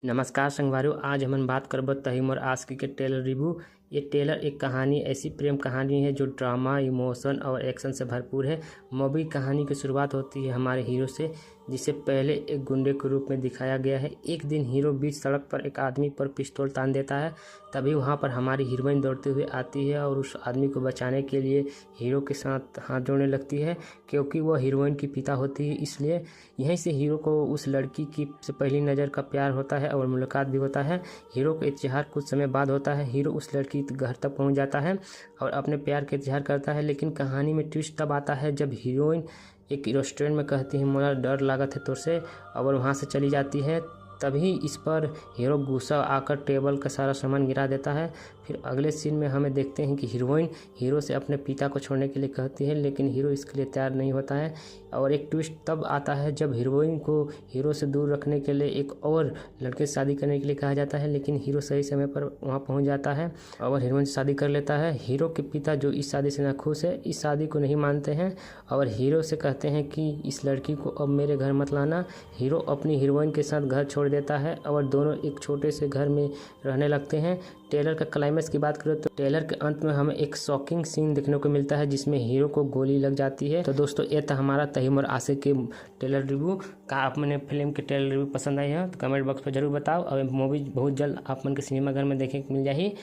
नमस्कार संगवारियों, आज हम बात करब तहीमर आशिकी के ट्रेलर रिव्यू। ये ट्रेलर एक कहानी, ऐसी प्रेम कहानी है जो ड्रामा, इमोशन और एक्शन से भरपूर है। मूवी कहानी की शुरुआत होती है हमारे हीरो से, जिसे पहले एक गुंडे के रूप में दिखाया गया है। एक दिन हीरो बीच सड़क पर एक आदमी पर पिस्तौल तान देता है। तभी वहाँ पर हमारी हीरोइन दौड़ते हुए आती है और उस आदमी को बचाने के लिए हीरो के साथ हाथ जोड़ने लगती है, क्योंकि वह हीरोइन की पिता होती है। इसलिए यहीं से हीरो को उस लड़की की से पहली नज़र का प्यार होता है और मुलाकात भी होता है। हीरो का इज़हार कुछ समय बाद होता है। हीरो उस लड़की के घर तक पहुंच जाता है और अपने प्यार का इज़हार करता है। लेकिन कहानी में ट्विस्ट तब आता है जब हीरोइन एक रेस्टोरेंट में कहती है मोला डर लागत है तुझसे, और वहाँ से चली जाती है। तभी इस पर हीरो गुस्सा आकर टेबल का सारा सामान गिरा देता है। फिर अगले सीन में हमें देखते हैं कि हीरोइन हीरो से अपने पिता को छोड़ने के लिए कहती है, लेकिन हीरो इसके लिए तैयार नहीं होता है। और एक ट्विस्ट तब आता है जब हीरोइन को हीरो से दूर रखने के लिए एक और लड़के से शादी करने के लिए कहा जाता है, लेकिन हीरो सही समय पर वहाँ पहुँच जाता है और हीरोइन से शादी कर लेता है। हीरो के पिता, जो इस शादी से नाखुश है, इस शादी को नहीं मानते हैं और हीरो से कहते हैं कि इस लड़की को अब मेरे घर मत लाना। हीरो अपनी हीरोइन के साथ घर छोड़ देता है और दोनों एक छोटे से घर में रहने लगते हैं। ट्रेलर का क्लाइमेक्स की बात करें तो ट्रेलर के अंत में हमें एक शॉकिंग सीन देखने को मिलता है जिसमें हीरो को गोली लग जाती है। तो दोस्तों, ये था हमारा तहीमर आशिकी के ट्रेलर रिव्यू। का आप मैंने फिल्म के ट्रेलर रिव्यू पसंद आई है तो कमेंट बॉक्स पर जरूर बताओ। और मूवी बहुत जल्द आप मन के सिनेमाघर में देखने को मिल जाएगी।